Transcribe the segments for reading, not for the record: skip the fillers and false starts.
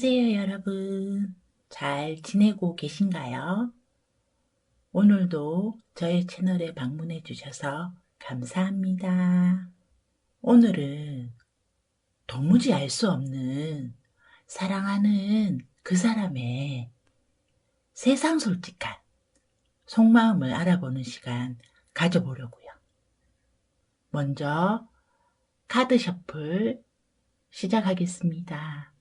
안녕하세요, 여러분. 잘 지내고 계신가요? 오늘도 저의 채널에 방문해 주셔서 감사합니다. 오늘은 도무지 알 수 없는 사랑하는 그 사람의 세상 솔직한 속마음을 알아보는 시간 가져보려고요. 먼저 카드 셔플 시작하겠습니다.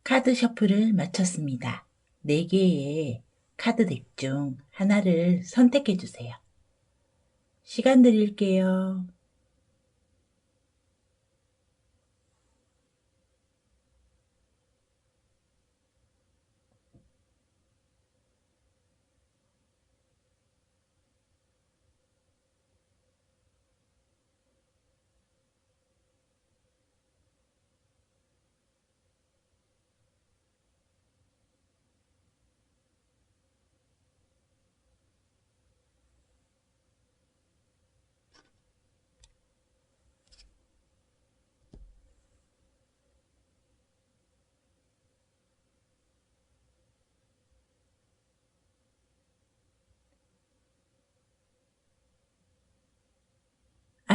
카드 셔플을 마쳤습니다. 4개의 카드 덱 중 하나를 선택해 주세요. 시간 드릴게요.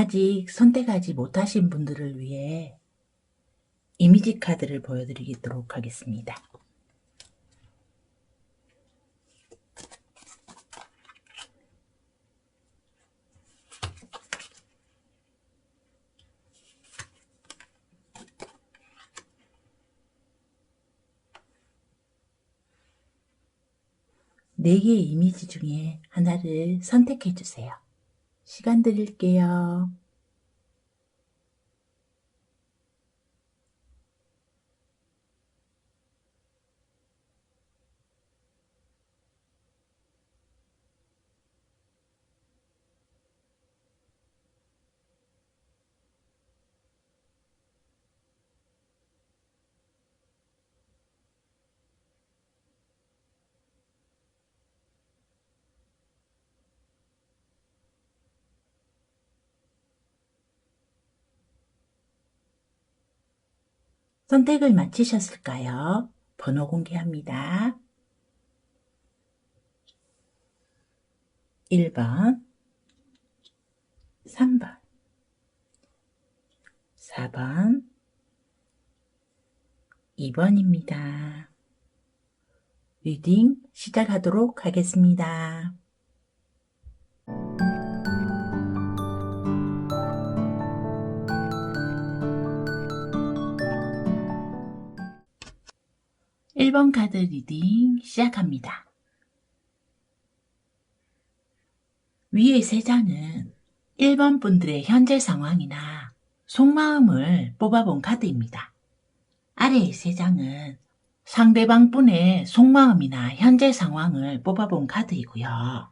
아직 선택하지 못하신 분들을 위해 이미지 카드를 보여드리도록 하겠습니다. 네 개의 이미지 중에 하나를 선택해 주세요. 시간 드릴게요. 선택을 마치셨을까요? 번호 공개합니다. 1번, 3번, 4번, 2번입니다. 리딩 시작하도록 하겠습니다. (1번) 카드 리딩 시작합니다. 위의 세 장은 1번 분들의 현재 상황이나 속마음을 뽑아본 카드입니다. 아래의 세 장은 상대방 분의 속마음이나 현재 상황을 뽑아본 카드이고요.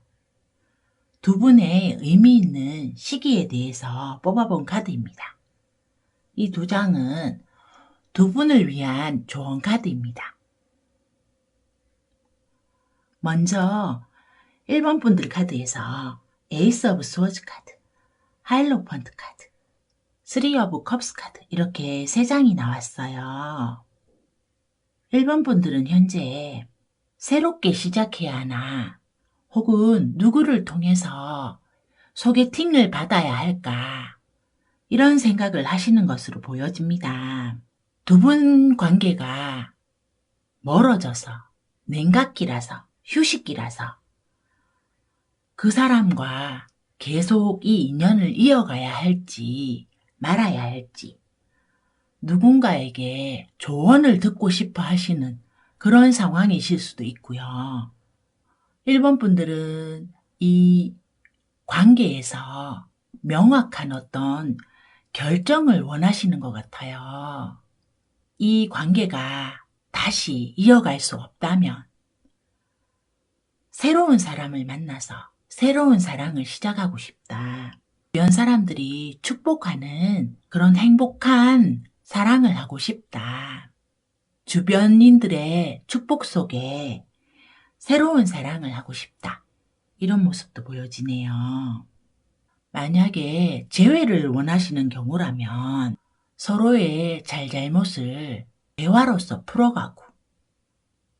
두 분의 의미 있는 시기에 대해서 뽑아본 카드입니다. 이 두 장은 두 분을 위한 조언 카드입니다. 먼저 1번 분들 카드에서 에이스 오브 스워즈 카드, 하이로펀트 카드, 3 오브 컵스 카드 이렇게 세 장이 나왔어요. 1번 분들은 현재 새롭게 시작해야 하나 혹은 누구를 통해서 소개팅을 받아야 할까 이런 생각을 하시는 것으로 보여집니다. 두 분 관계가 멀어져서 냉각기라서 휴식기라서 그 사람과 계속 이 인연을 이어가야 할지 말아야 할지 누군가에게 조언을 듣고 싶어 하시는 그런 상황이실 수도 있고요. 1번 분들은 이 관계에서 명확한 어떤 결정을 원하시는 것 같아요. 이 관계가 다시 이어갈 수 없다면 새로운 사람을 만나서 새로운 사랑을 시작하고 싶다. 주변 사람들이 축복하는 그런 행복한 사랑을 하고 싶다. 주변인들의 축복 속에 새로운 사랑을 하고 싶다. 이런 모습도 보여지네요. 만약에 재회를 원하시는 경우라면 서로의 잘잘못을 대화로서 풀어가고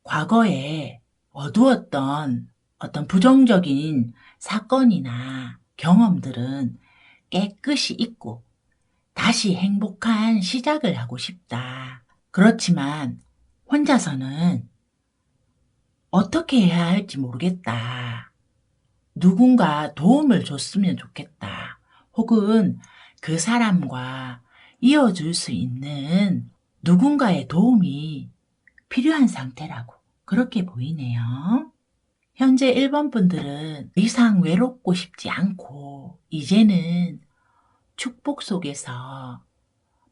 과거에 어두웠던 어떤 부정적인 사건이나 경험들은 깨끗이 잊고 다시 행복한 시작을 하고 싶다. 그렇지만 혼자서는 어떻게 해야 할지 모르겠다. 누군가 도움을 줬으면 좋겠다. 혹은 그 사람과 이어줄 수 있는 누군가의 도움이 필요한 상태라고 그렇게 보이네요. 현재 1번 분들은 더 이상 외롭고 싶지 않고 이제는 축복 속에서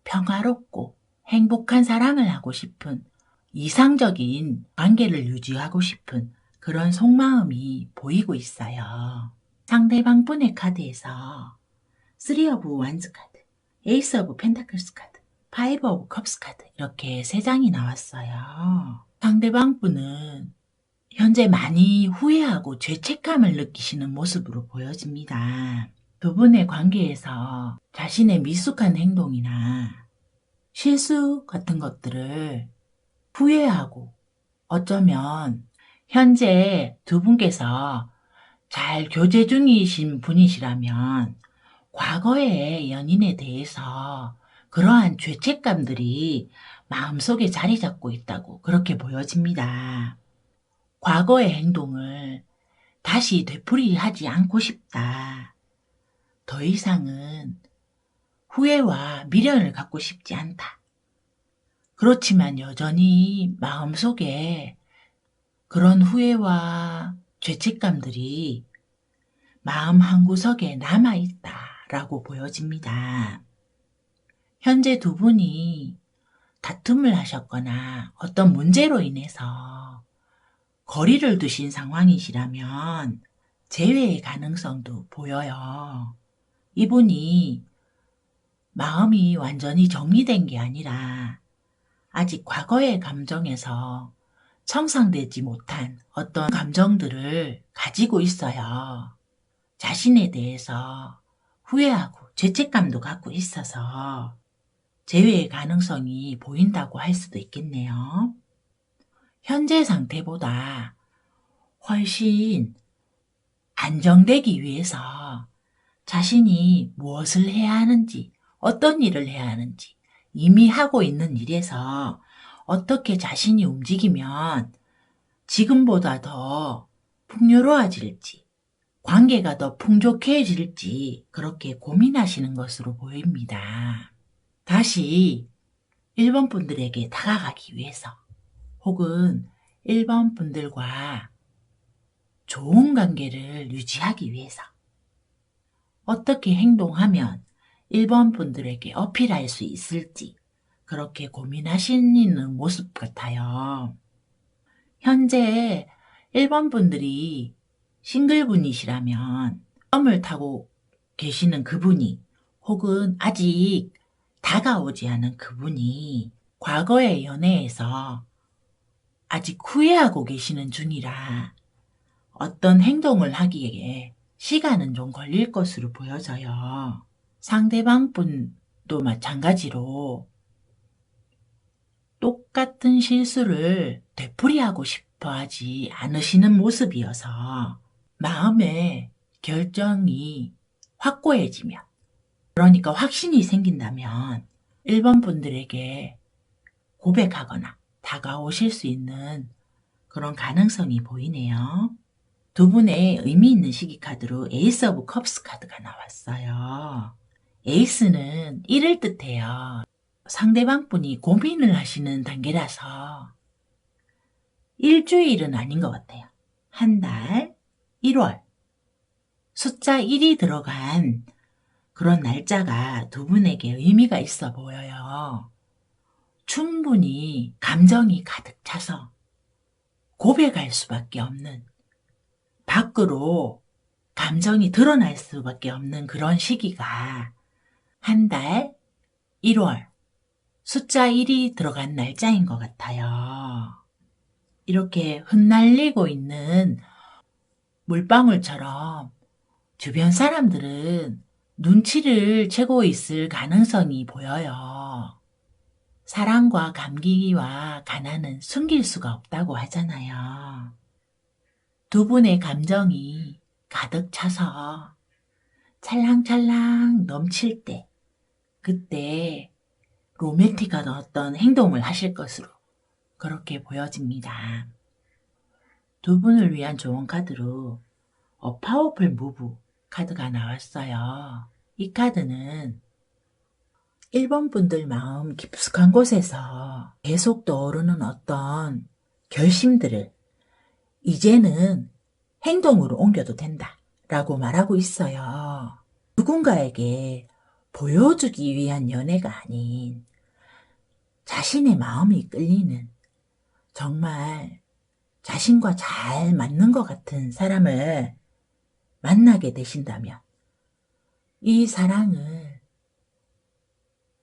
평화롭고 행복한 사랑을 하고 싶은 이상적인 관계를 유지하고 싶은 그런 속마음이 보이고 있어요. 상대방 분의 카드에서 3 오브 완즈 카드, 에이스 오브 펜타클스 카드, 5 오브 컵스 카드 이렇게 세 장이 나왔어요. 상대방 분은 현재 많이 후회하고 죄책감을 느끼시는 모습으로 보여집니다. 두 분의 관계에서 자신의 미숙한 행동이나 실수 같은 것들을 후회하고 어쩌면 현재 두 분께서 잘 교제 중이신 분이시라면 과거의 연인에 대해서 그러한 죄책감들이 마음속에 자리 잡고 있다고 그렇게 보여집니다. 과거의 행동을 다시 되풀이하지 않고 싶다. 더 이상은 후회와 미련을 갖고 싶지 않다. 그렇지만 여전히 마음속에 그런 후회와 죄책감들이 마음 한구석에 남아있다라고 보여집니다. 현재 두 분이 다툼을 하셨거나 어떤 문제로 인해서 거리를 두신 상황이시라면 재회의 가능성도 보여요. 이분이 마음이 완전히 정리된 게 아니라 아직 과거의 감정에서 청산되지 못한 어떤 감정들을 가지고 있어요. 자신에 대해서 후회하고 죄책감도 갖고 있어서 재회의 가능성이 보인다고 할 수도 있겠네요. 현재 상태보다 훨씬 안정되기 위해서 자신이 무엇을 해야 하는지, 어떤 일을 해야 하는지, 이미 하고 있는 일에서 어떻게 자신이 움직이면 지금보다 더 풍요로워질지, 관계가 더 풍족해질지 그렇게 고민하시는 것으로 보입니다. 다시 1번 분들에게 다가가기 위해서 혹은 1번 분들과 좋은 관계를 유지하기 위해서 어떻게 행동하면 1번 분들에게 어필할 수 있을지 그렇게 고민하시는 모습 같아요. 현재 1번 분들이 싱글분이시라면 썸을 타고 계시는 그분이 혹은 아직 다가오지 않은 그분이 과거의 연애에서 아직 후회하고 계시는 중이라 어떤 행동을 하기에 시간은 좀 걸릴 것으로 보여져요. 상대방 분도 마찬가지로 똑같은 실수를 되풀이하고 싶어 하지 않으시는 모습이어서 마음의 결정이 확고해지면, 그러니까 확신이 생긴다면 1번 분들에게 고백하거나 다가오실 수 있는 그런 가능성이 보이네요. 두 분의 의미 있는 시기 카드로 에이스 오브 컵스 카드가 나왔어요. 에이스는 이를 뜻해요. 상대방 분이 고민을 하시는 단계라서 일주일은 아닌 것 같아요. 한 달, 1월, 숫자 1이 들어간 그런 날짜가 두 분에게 의미가 있어 보여요. 충분히 감정이 가득 차서 고백할 수밖에 없는, 밖으로 감정이 드러날 수밖에 없는 그런 시기가 한 달, 1월, 숫자 1이 들어간 날짜인 것 같아요. 이렇게 흩날리고 있는 물방울처럼 주변 사람들은 눈치를 채고 있을 가능성이 보여요. 사랑과 감기와 가난은 숨길 수가 없다고 하잖아요. 두 분의 감정이 가득 차서 찰랑찰랑 넘칠 때, 그때 로맨틱한 어떤 행동을 하실 것으로 그렇게 보여집니다. 두 분을 위한 좋은 카드로 파워풀 무브 카드가 나왔어요. 이 카드는 1번 분들 마음 깊숙한 곳에서 계속 떠오르는 어떤 결심들을 이제는 행동으로 옮겨도 된다 라고 말하고 있어요. 누군가에게 보여주기 위한 연애가 아닌 자신의 마음이 끌리는, 정말 자신과 잘 맞는 것 같은 사람을 만나게 되신다면 이 사랑을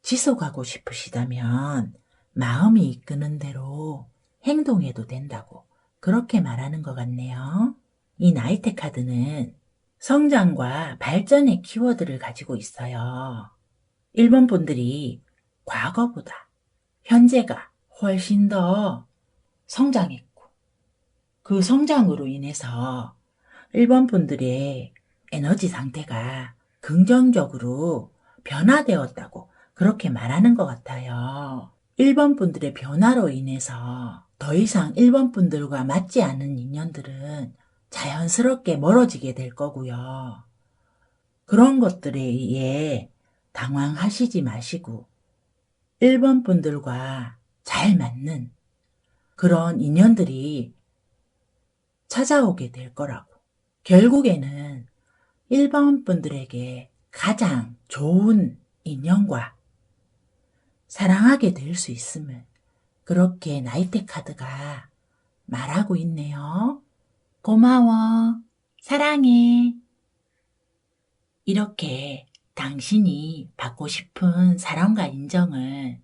지속하고 싶으시다면 마음이 이끄는 대로 행동해도 된다고 그렇게 말하는 것 같네요. 이 나이트 카드는 성장과 발전의 키워드를 가지고 있어요. 1번 분들이 과거보다 현재가 훨씬 더 성장했고, 그 성장으로 인해서 1번 분들의 에너지 상태가 긍정적으로 변화되었다고 그렇게 말하는 것 같아요. 1번 분들의 변화로 인해서 더 이상 1번 분들과 맞지 않은 인연들은 자연스럽게 멀어지게 될 거고요. 그런 것들에 의해 당황하시지 마시고 1번 분들과 잘 맞는 그런 인연들이 찾아오게 될 거라고. 결국에는 1번 분들에게 가장 좋은 인연과 사랑하게 될 수 있음을 그렇게 나이테 카드가 말하고 있네요. 고마워. 사랑해. 이렇게 당신이 받고 싶은 사랑과 인정을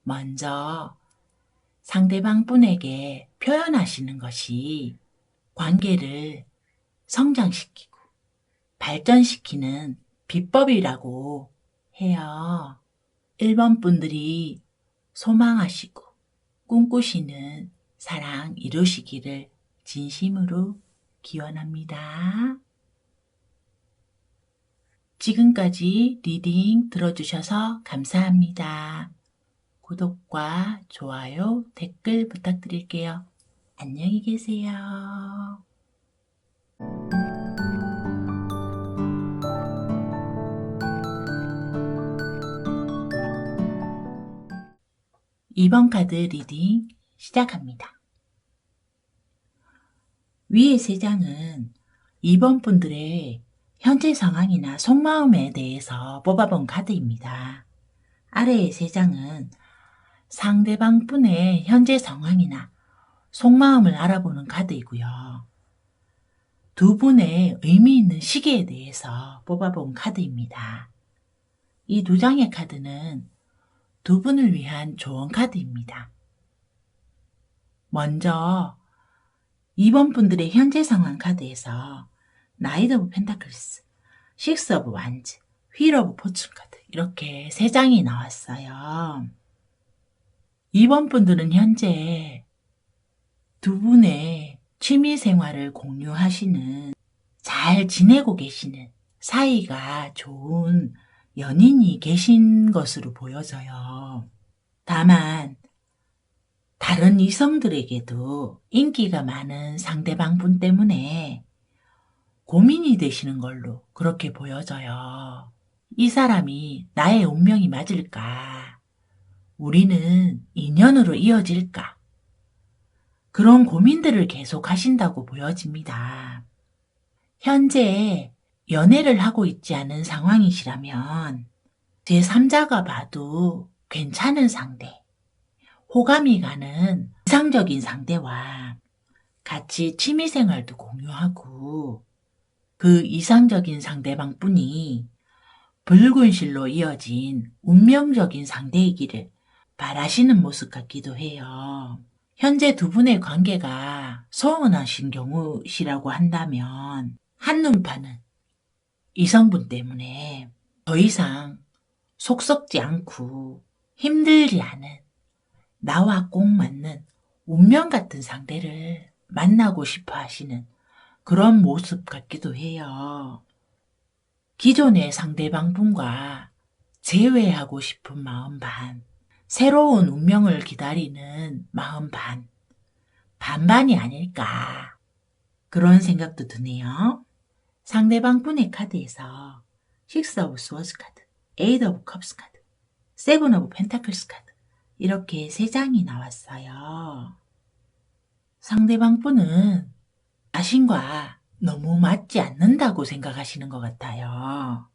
먼저 상대방 분에게 표현하시는 것이 관계를 성장시키고 발전시키는 비법이라고 해요. 1번 분들이 소망하시고 꿈꾸시는 사랑 이루시기를 진심으로 기원합니다. 지금까지 리딩 들어주셔서 감사합니다. 구독과 좋아요, 댓글 부탁드릴게요. 안녕히 계세요. 이번 카드 리딩 시작합니다. 위의 3장은 2번 분들의 현재 상황이나 속마음에 대해서 뽑아본 카드입니다. 아래의 3장은 상대방 분의 현재 상황이나 속마음을 알아보는 카드이고요. 두 분의 의미 있는 시기에 대해서 뽑아본 카드입니다. 이 2장의 카드는 두 분을 위한 조언 카드입니다. 먼저 2번 분들의 현재 상황 카드에서 나이트 오브 펜타클스, 식스 오브 완즈, 휠 오브 포춘 카드 이렇게 3장이 나왔어요. 2번 분들은 현재 두 분의 취미 생활을 공유하시는, 잘 지내고 계시는, 사이가 좋은 연인이 계신 것으로 보여져요. 다만 다른 이성들에게도 인기가 많은 상대방 분 때문에 고민이 되시는 걸로 그렇게 보여져요. 이 사람이 나의 운명이 맞을까? 우리는 인연으로 이어질까? 그런 고민들을 계속 하신다고 보여집니다. 현재 연애를 하고 있지 않은 상황이시라면 제3자가 봐도 괜찮은 상대, 호감이 가는 이상적인 상대와 같이 취미생활도 공유하고 그 이상적인 상대방 분이 붉은 실로 이어진 운명적인 상대이기를 바라시는 모습 같기도 해요. 현재 두 분의 관계가 소원하신 경우시라고 한다면 한눈파는 이성분 때문에 더 이상 속 썩지 않고 힘들지 않은, 나와 꼭 맞는 운명 같은 상대를 만나고 싶어 하시는 그런 모습 같기도 해요. 기존의 상대방 분과 재회하고 싶은 마음 반, 새로운 운명을 기다리는 마음 반, 반반이 아닐까 그런 생각도 드네요. 상대방 분의 카드에서 식스 오브 스워즈 카드, 에이트 오브 컵스 카드, 세븐 오브 펜타클스 카드 이렇게 3장이 나왔어요. 상대방 분은 자신과 너무 맞지 않는다고 생각하시는 것 같아요.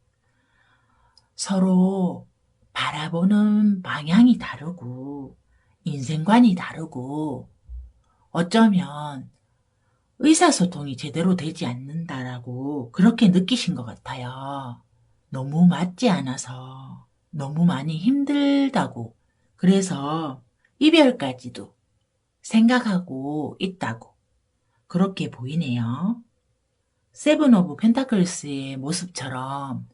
서로 바라보는 방향이 다르고 인생관이 다르고 어쩌면 의사소통이 제대로 되지 않는다라고 그렇게 느끼신 것 같아요. 너무 맞지 않아서 너무 많이 힘들다고, 그래서 이별까지도 생각하고 있다고 그렇게 보이네요. 세븐 오브 펜타클스의 모습처럼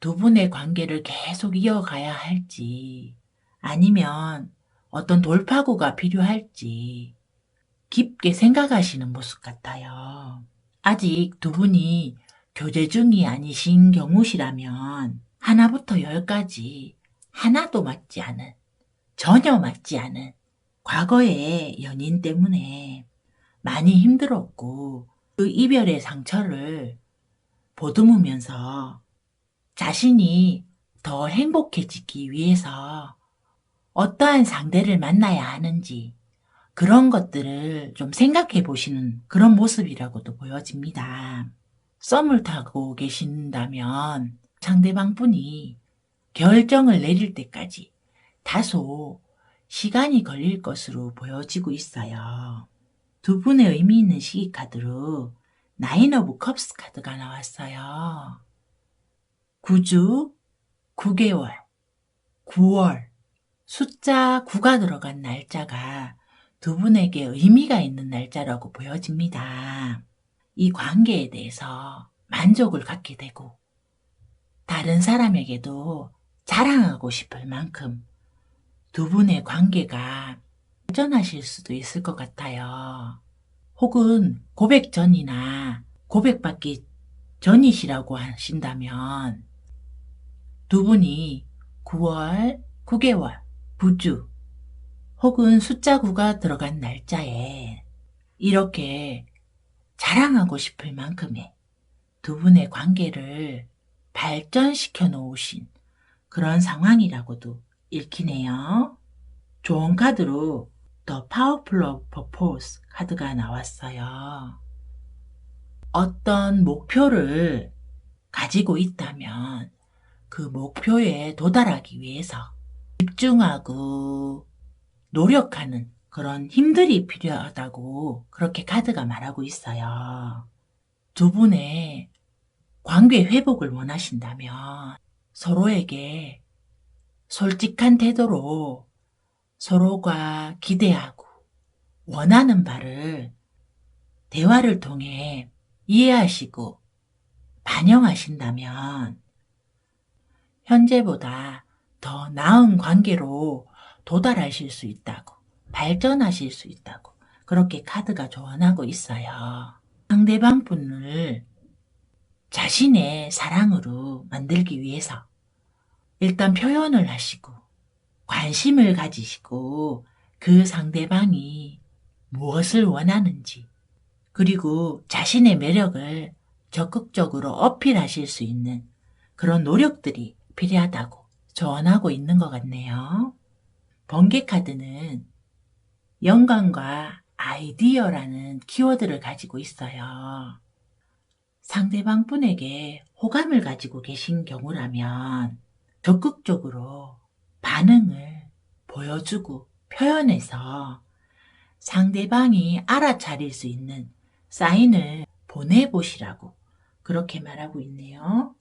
두 분의 관계를 계속 이어가야 할지 아니면 어떤 돌파구가 필요할지 깊게 생각하시는 모습 같아요. 아직 두 분이 교제 중이 아니신 경우시라면 하나부터 열까지 하나도 맞지 않은, 전혀 맞지 않은 과거의 연인 때문에 많이 힘들었고 그 이별의 상처를 보듬으면서 자신이 더 행복해지기 위해서 어떠한 상대를 만나야 하는지 그런 것들을 좀 생각해 보시는 그런 모습이라고도 보여집니다. 썸을 타고 계신다면 상대방 분이 결정을 내릴 때까지 다소 시간이 걸릴 것으로 보여지고 있어요. 두 분의 의미 있는 시기 카드로 나인 오브 컵스 카드가 나왔어요. 9주, 9개월, 9월, 숫자 9가 들어간 날짜가 두 분에게 의미가 있는 날짜라고 보여집니다. 이 관계에 대해서 만족을 갖게 되고 다른 사람에게도 자랑하고 싶을 만큼 두 분의 관계가 발전하실 수도 있을 것 같아요. 혹은 고백 전이나 고백받기 전이시라고 하신다면 두 분이 9월, 9개월, 9주 혹은 숫자 9가 들어간 날짜에 이렇게 자랑하고 싶을 만큼의 두 분의 관계를 발전시켜 놓으신 그런 상황이라고도 읽히네요. 좋은 카드로 The Powerful of Purpose 카드가 나왔어요. 어떤 목표를 가지고 있다면 그 목표에 도달하기 위해서 집중하고 노력하는 그런 힘들이 필요하다고 그렇게 카드가 말하고 있어요. 두 분의 관계 회복을 원하신다면 서로에게 솔직한 태도로 서로가 기대하고 원하는 바를 대화를 통해 이해하시고 반영하신다면 현재보다 더 나은 관계로 도달하실 수 있다고, 발전하실 수 있다고 그렇게 카드가 조언하고 있어요. 상대방 분을 자신의 사랑으로 만들기 위해서 일단 표현을 하시고 관심을 가지시고 그 상대방이 무엇을 원하는지 그리고 자신의 매력을 적극적으로 어필하실 수 있는 그런 노력들이 필요하다고 조언하고 있는 것 같네요. 번개 카드는 영감과 아이디어라는 키워드를 가지고 있어요. 상대방 분에게 호감을 가지고 계신 경우라면 적극적으로 반응을 보여주고 표현해서 상대방이 알아차릴 수 있는 사인을 보내보시라고 그렇게 말하고 있네요.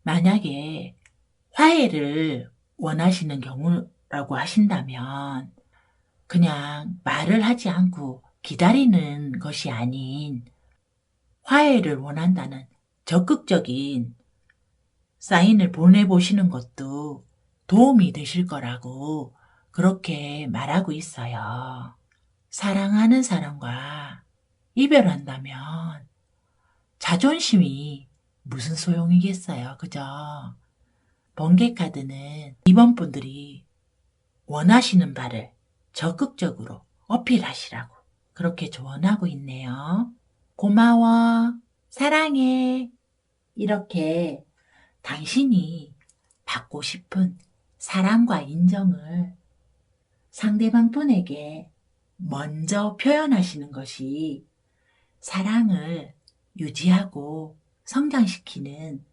만약에 화해를 원하시는 경우라고 하신다면 그냥 말을 하지 않고 기다리는 것이 아닌 화해를 원한다는 적극적인 사인을 보내보시는 것도 도움이 되실 거라고 그렇게 말하고 있어요. 사랑하는 사람과 이별한다면 자존심이 무슨 소용이겠어요. 그죠? 번개 카드는 이번 분들이 원하시는 바를 적극적으로 어필하시라고 그렇게 조언하고 있네요. 고마워, 사랑해. 이렇게 당신이 받고 싶은 사랑과 인정을 상대방 분에게 먼저 표현하시는 것이 사랑을 유지하고 성장시키는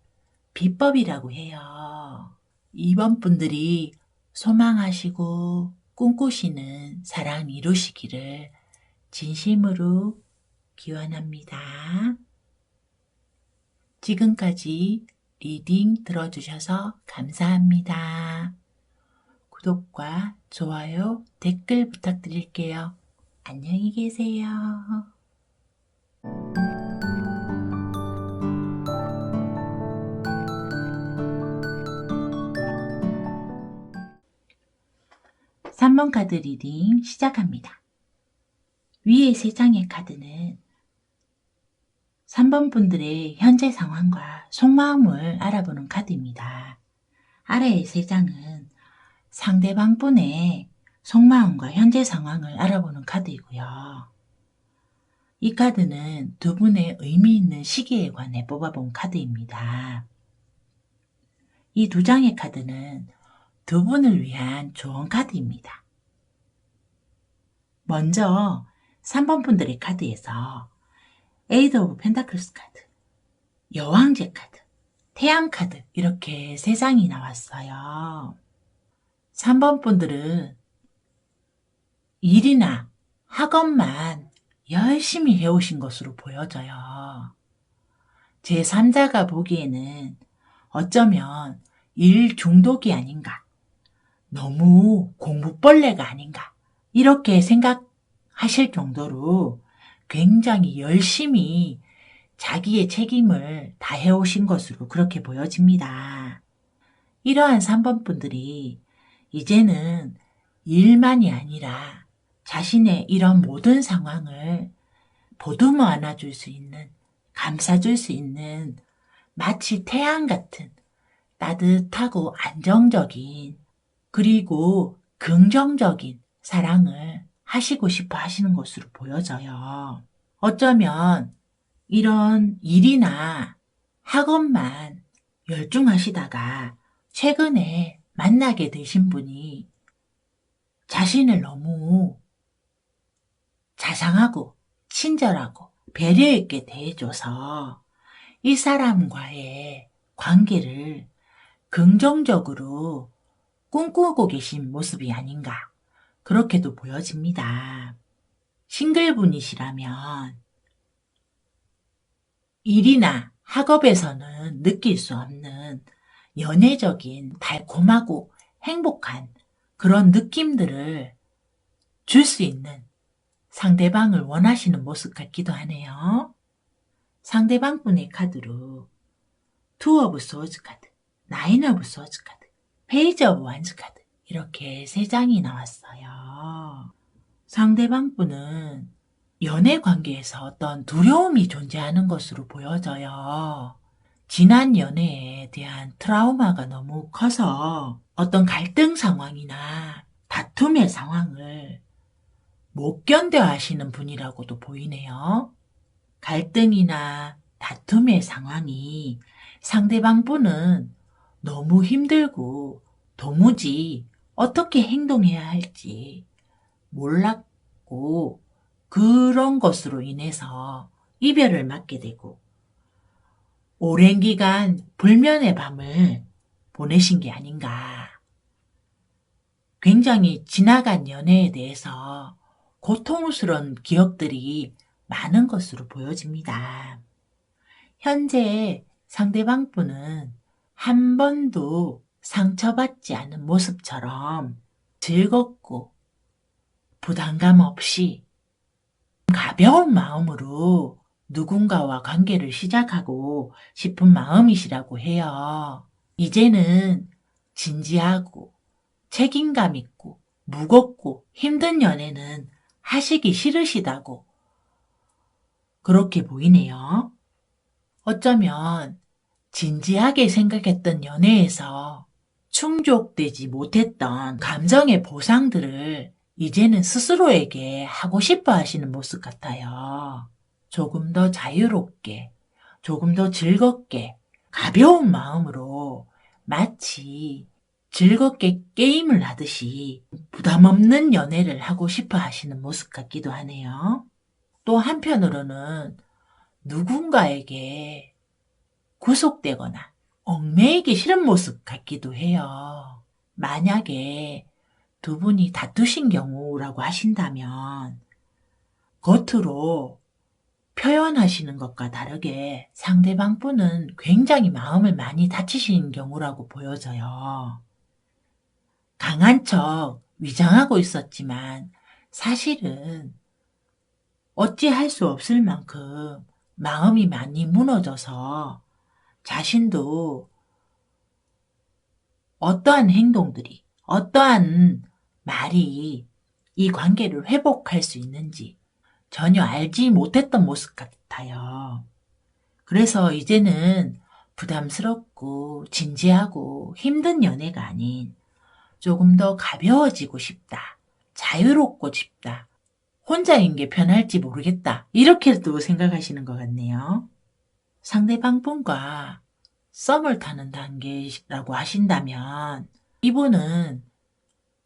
비법이라고 해요. 이번 분들이 소망하시고 꿈꾸시는 사랑 이루시기를 진심으로 기원합니다. 지금까지 리딩 들어주셔서 감사합니다. 구독과 좋아요, 댓글 부탁드릴게요. 안녕히 계세요. 3번 카드 리딩 시작합니다. 위에 3장의 카드는 3번 분들의 현재 상황과 속마음을 알아보는 카드입니다. 아래의 3장은 상대방 분의 속마음과 현재 상황을 알아보는 카드이고요. 이 카드는 두 분의 의미 있는 시기에 관해 뽑아본 카드입니다. 이 2장의 카드는 두 분을 위한 조언 카드입니다. 먼저 3번 분들의 카드에서 에이드 오브 펜타클스 카드, 여왕제 카드, 태양 카드 이렇게 3장이 나왔어요. 3번 분들은 일이나 학업만 열심히 해오신 것으로 보여져요. 제3자가 보기에는 어쩌면 일 중독이 아닌가, 너무 공부벌레가 아닌가 이렇게 생각하실 정도로 굉장히 열심히 자기의 책임을 다해오신 것으로 그렇게 보여집니다. 이러한 3번 분들이 이제는 일만이 아니라 자신의 이런 모든 상황을 보듬어 안아줄 수 있는, 감싸줄 수 있는 마치 태양 같은 따뜻하고 안정적인 그리고 긍정적인 사랑을 하시고 싶어 하시는 것으로 보여져요. 어쩌면 이런 일이나 학업만 열중하시다가 최근에 만나게 되신 분이 자신을 너무 자상하고 친절하고 배려있게 대해줘서 이 사람과의 관계를 긍정적으로 꿈꾸고 계신 모습이 아닌가 그렇게도 보여집니다. 싱글분이시라면 일이나 학업에서는 느낄 수 없는 연애적인 달콤하고 행복한 그런 느낌들을 줄 수 있는 상대방을 원하시는 모습 같기도 하네요. 상대방 분의 카드로 투 오브 소즈 카드, 나인 오브 소즈 카드, 페이지 오브 완즈 카드 이렇게 3장이 나왔어요. 상대방 분은 연애 관계에서 어떤 두려움이 존재하는 것으로 보여져요. 지난 연애에 대한 트라우마가 너무 커서 어떤 갈등 상황이나 다툼의 상황을 못 견뎌 하시는 분이라고도 보이네요. 갈등이나 다툼의 상황이 상대방 분은 너무 힘들고 도무지 어떻게 행동해야 할지 몰랐고 그런 것으로 인해서 이별을 맞게 되고 오랜 기간 불면의 밤을 보내신 게 아닌가. 굉장히 지나간 연애에 대해서 고통스러운 기억들이 많은 것으로 보여집니다. 현재 상대방 분은 한 번도 상처받지 않은 모습처럼 즐겁고 부담감 없이 가벼운 마음으로 누군가와 관계를 시작하고 싶은 마음이시라고 해요. 이제는 진지하고 책임감 있고 무겁고 힘든 연애는 하시기 싫으시다고 그렇게 보이네요. 어쩌면 진지하게 생각했던 연애에서 충족되지 못했던 감정의 보상들을 이제는 스스로에게 하고 싶어 하시는 모습 같아요. 조금 더 자유롭게, 조금 더 즐겁게, 가벼운 마음으로 마치 즐겁게 게임을 하듯이 부담 없는 연애를 하고 싶어 하시는 모습 같기도 하네요. 또 한편으로는 누군가에게 구속되거나 얽매이기 싫은 모습 같기도 해요. 만약에 두 분이 다투신 경우라고 하신다면 겉으로 표현하시는 것과 다르게 상대방 분은 굉장히 마음을 많이 다치신 경우라고 보여져요. 강한 척 위장하고 있었지만 사실은 어찌할 수 없을 만큼 마음이 많이 무너져서 자신도 어떠한 행동들이, 어떠한 말이 이 관계를 회복할 수 있는지 전혀 알지 못했던 모습 같아요. 그래서 이제는 부담스럽고 진지하고 힘든 연애가 아닌 조금 더 가벼워지고 싶다. 자유롭고 싶다. 혼자인 게 편할지 모르겠다. 이렇게도 생각하시는 것 같네요. 상대방 분과 썸을 타는 단계라고 하신다면 이분은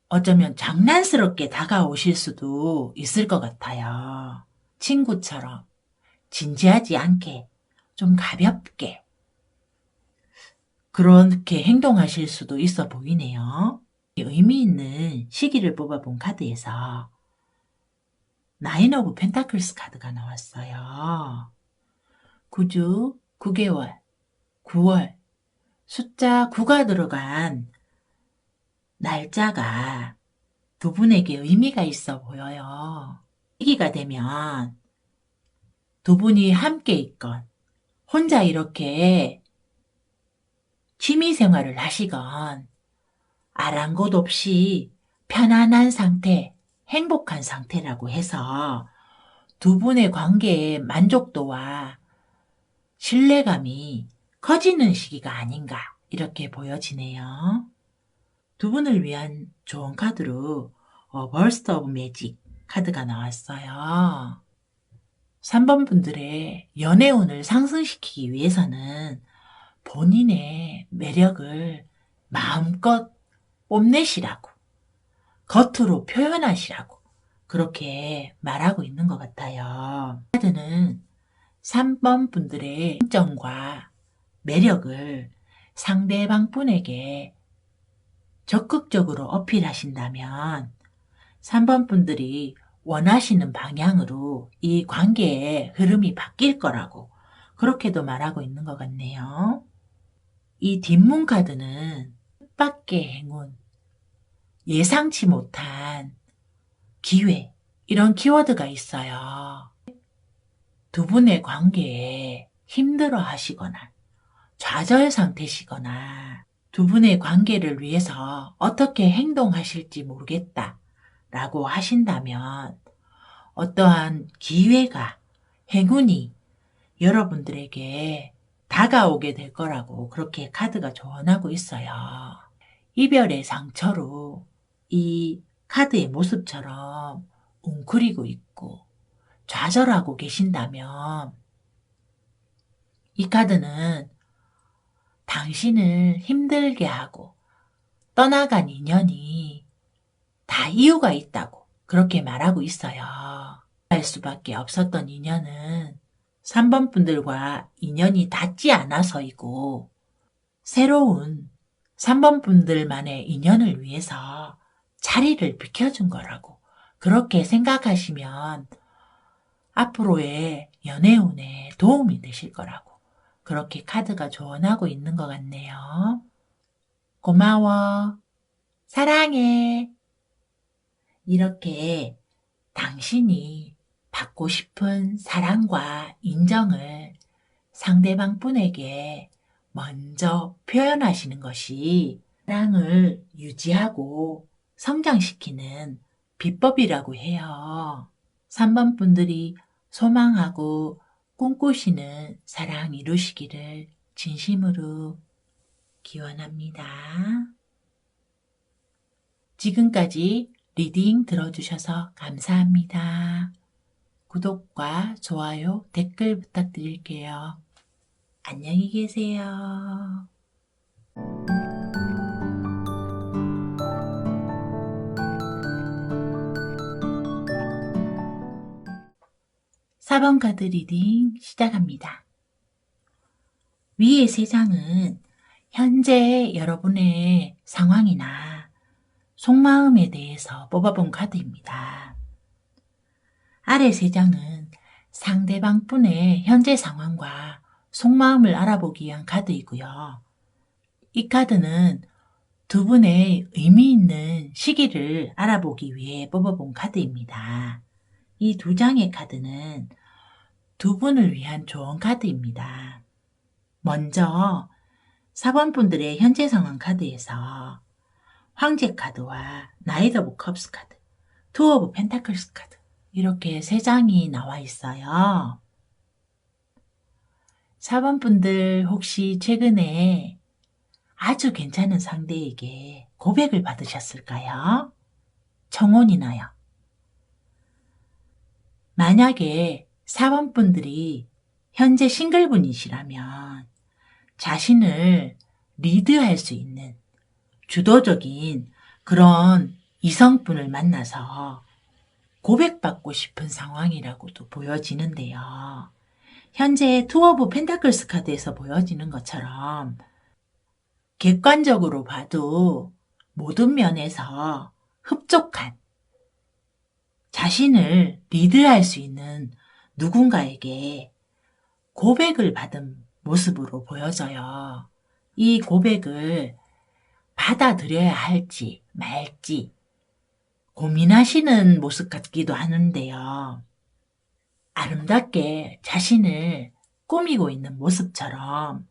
어쩌면 장난스럽게 다가오실 수도 있을 것 같아요. 친구처럼 진지하지 않게 좀 가볍게 그렇게 행동하실 수도 있어 보이네요. 의미 있는 시기를 뽑아본 카드에서 나인 오브 펜타클스 카드가 나왔어요. 9주, 9개월, 9월 숫자 9가 들어간 날짜가 두 분에게 의미가 있어 보여요. 시기가 되면 두 분이 함께 있건 혼자 이렇게 취미생활을 하시건 아랑곳 없이 편안한 상태, 행복한 상태라고 해서 두 분의 관계의 만족도와 신뢰감이 커지는 시기가 아닌가 이렇게 보여지네요. 두 분을 위한 좋은 카드로 버스트 오브 매직 카드가 나왔어요. 3번 분들의 연애운을 상승시키기 위해서는 본인의 매력을 마음껏 뽐내시라고, 겉으로 표현하시라고 그렇게 말하고 있는 것 같아요. 카드는 3번 분들의 장점과 매력을 상대방 분에게 적극적으로 어필하신다면 3번 분들이 원하시는 방향으로 이 관계의 흐름이 바뀔 거라고 그렇게도 말하고 있는 것 같네요. 이 뒷문 카드는 뜻밖의 행운, 예상치 못한 기회 이런 키워드가 있어요. 두 분의 관계에 힘들어 하시거나 좌절 상태시거나 두 분의 관계를 위해서 어떻게 행동하실지 모르겠다 라고 하신다면 어떠한 기회가, 행운이 여러분들에게 다가오게 될 거라고 그렇게 카드가 조언하고 있어요. 이별의 상처로 이 카드의 모습처럼 웅크리고 있고 좌절하고 계신다면 이 카드는 당신을 힘들게 하고 떠나간 인연이 다 이유가 있다고 그렇게 말하고 있어요. 할 수밖에 없었던 인연은 3번 분들과 인연이 닿지 않아서이고 새로운 3번 분들만의 인연을 위해서 자리를 비켜준 거라고 그렇게 생각하시면 앞으로의 연애운에 도움이 되실 거라고 그렇게 카드가 조언하고 있는 것 같네요. 고마워. 사랑해. 이렇게 당신이 받고 싶은 사랑과 인정을 상대방 분에게 먼저 표현하시는 것이 사랑을 유지하고 성장시키는 비법이라고 해요. 3번 분들이 소망하고 꿈꾸시는 사랑 이루시기를 진심으로 기원합니다. 지금까지 리딩 들어주셔서 감사합니다. 구독과 좋아요, 댓글 부탁드릴게요. 안녕히 계세요. 4번 카드 리딩 시작합니다. 위의 3장은 현재 여러분의 상황이나 속마음에 대해서 뽑아본 카드입니다. 아래 3장은 상대방 분의 현재 상황과 속마음을 알아보기 위한 카드이고요. 이 카드는 두 분의 의미 있는 시기를 알아보기 위해 뽑아본 카드입니다. 이 2장의 카드는 두 분을 위한 조언 카드입니다. 먼저 4번 분들의 현재 상황 카드에서 황제 카드와 나이트 오브 컵스 카드, 투 오브 펜타클스 카드 이렇게 3장이 나와 있어요. 4번 분들 혹시 최근에 아주 괜찮은 상대에게 고백을 받으셨을까요? 청혼이나요? 만약에 4번 분들이 현재 싱글분이시라면 자신을 리드할 수 있는 주도적인 그런 이성분을 만나서 고백받고 싶은 상황이라고도 보여지는데요. 현재 투 오브 펜타클스 카드에서 보여지는 것처럼 객관적으로 봐도 모든 면에서 흡족한 자신을 리드할 수 있는 누군가에게 고백을 받은 모습으로 보여져요. 이 고백을 받아들여야 할지 말지 고민하시는 모습 같기도 하는데요. 아름답게 자신을 꾸미고 있는 모습처럼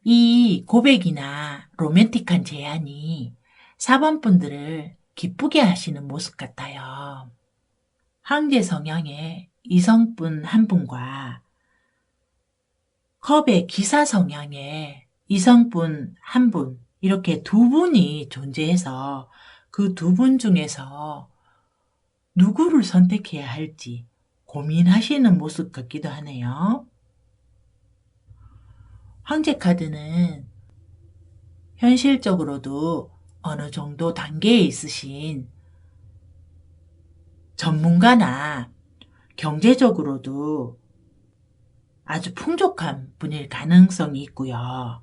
이 고백이나 로맨틱한 제안이 4번 분들을 기쁘게 하시는 모습 같아요. 황제 성향의 이성분 한 분과 컵의 기사 성향의 이성분 한 분, 이렇게 두 분이 존재해서 그 두 분 중에서 누구를 선택해야 할지 고민하시는 모습 같기도 하네요. 황제 카드는 현실적으로도 어느 정도 단계에 있으신 전문가나 경제적으로도 아주 풍족한 분일 가능성이 있고요.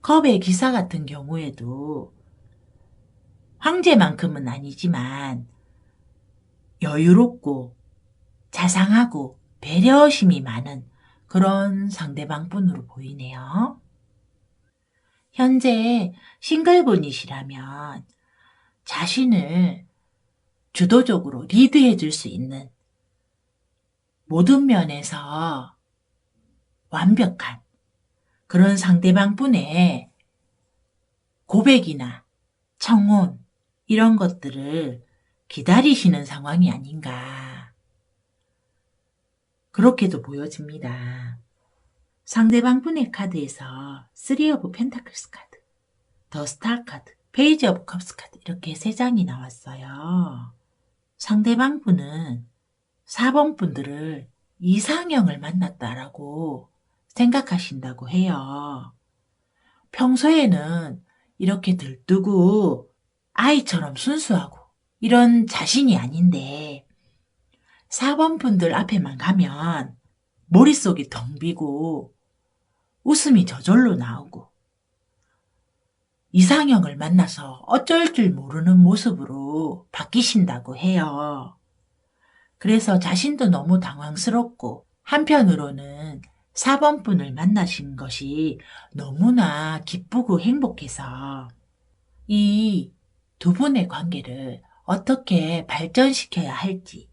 컵의 기사 같은 경우에도 황제만큼은 아니지만 여유롭고 자상하고 배려심이 많은 그런 상대방 분으로 보이네요. 현재 싱글분이시라면 자신을 주도적으로 리드해 줄 수 있는 모든 면에서 완벽한 그런 상대방 분의 고백이나 청혼 이런 것들을 기다리시는 상황이 아닌가 그렇게도 보여집니다. 상대방 분의 카드에서 3 오브 펜타클스 카드, 더 스타 카드, 페이지 오브 컵스 카드 이렇게 3장이 나왔어요. 상대방 분은 4번 분들을 이상형을 만났다라고 생각하신다고 해요. 평소에는 이렇게 들뜨고 아이처럼 순수하고 이런 자신이 아닌데 4번 분들 앞에만 가면 머릿속이 덩 비고 웃음이 저절로 나오고 이상형을 만나서 어쩔 줄 모르는 모습으로 바뀌신다고 해요. 그래서 자신도 너무 당황스럽고 한편으로는 4번 분을 만나신 것이 너무나 기쁘고 행복해서 이 두 분의 관계를 어떻게 발전시켜야 할지,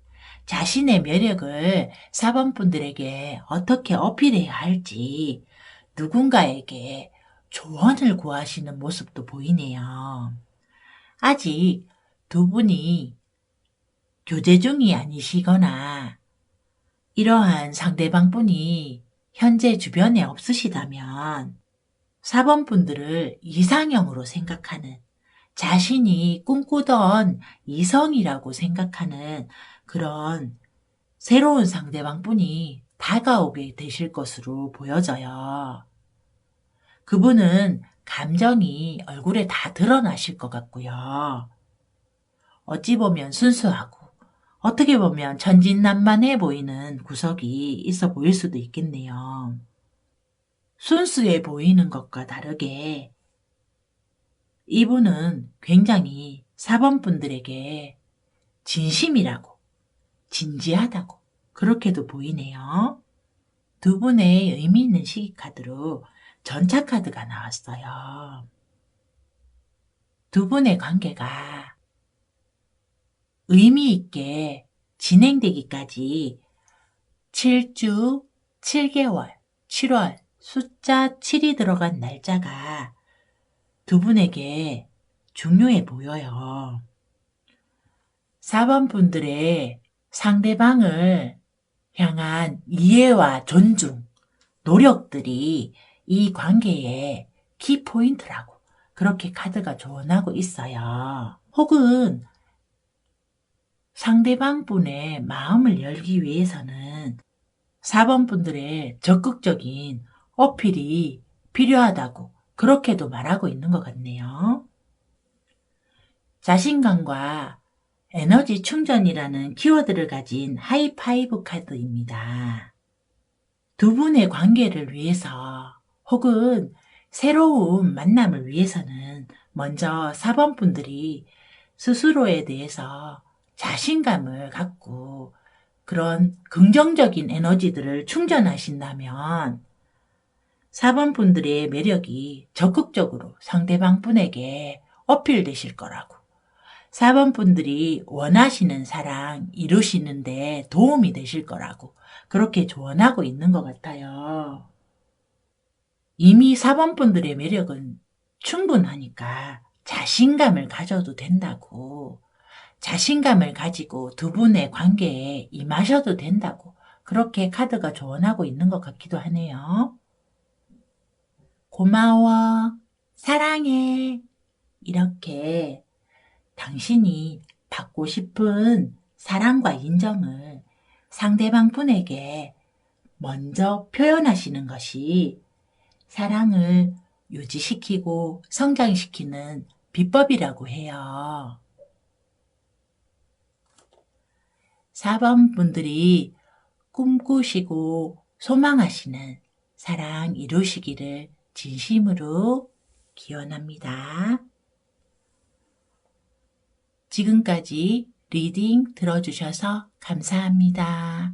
자신의 매력을 4번 분들에게 어떻게 어필해야 할지 누군가에게 조언을 구하시는 모습도 보이네요. 아직 두 분이 교제 중이 아니시거나 이러한 상대방 분이 현재 주변에 없으시다면 4번 분들을 이상형으로 생각하는 자신이 꿈꾸던 이성이라고 생각하는 그런 새로운 상대방 분이 다가오게 되실 것으로 보여져요. 그분은 감정이 얼굴에 다 드러나실 것 같고요. 어찌 보면 순수하고 어떻게 보면 천진난만해 보이는 구석이 있어 보일 수도 있겠네요. 순수해 보이는 것과 다르게 이분은 굉장히 4번 분들에게 진심이라고, 진지하다고 그렇게도 보이네요. 두 분의 의미 있는 시기 카드로 전차 카드가 나왔어요. 두 분의 관계가 의미 있게 진행되기까지 7주 7개월 7월 숫자 7이 들어간 날짜가 두 분에게 중요해 보여요. 4번 분들의 상대방을 향한 이해와 존중 노력들이 이 관계의 키포인트라고 그렇게 카드가 조언하고 있어요. 혹은 상대방 분의 마음을 열기 위해서는 4번 분들의 적극적인 어필이 필요하다고 그렇게도 말하고 있는 것 같네요. 자신감과 에너지 충전이라는 키워드를 가진 하이파이브 카드입니다. 두 분의 관계를 위해서 혹은 새로운 만남을 위해서는 먼저 4번 분들이 스스로에 대해서 자신감을 갖고 그런 긍정적인 에너지들을 충전하신다면 4번 분들의 매력이 적극적으로 상대방 분에게 어필되실 거라고 4번 분들이 원하시는 사랑 이루시는데 도움이 되실 거라고 그렇게 조언하고 있는 것 같아요. 이미 4번 분들의 매력은 충분하니까 자신감을 가져도 된다고 자신감을 가지고 두 분의 관계에 임하셔도 된다고 그렇게 카드가 조언하고 있는 것 같기도 하네요. 고마워, 사랑해 이렇게 당신이 받고 싶은 사랑과 인정을 상대방 분에게 먼저 표현하시는 것이 사랑을 유지시키고 성장시키는 비법이라고 해요. 4번 분들이 꿈꾸시고 소망하시는 사랑 이루시기를 진심으로 기원합니다. 지금까지 리딩 들어주셔서 감사합니다.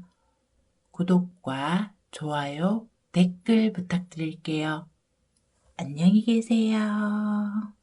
구독과 좋아요, 댓글 부탁드릴게요. 안녕히 계세요.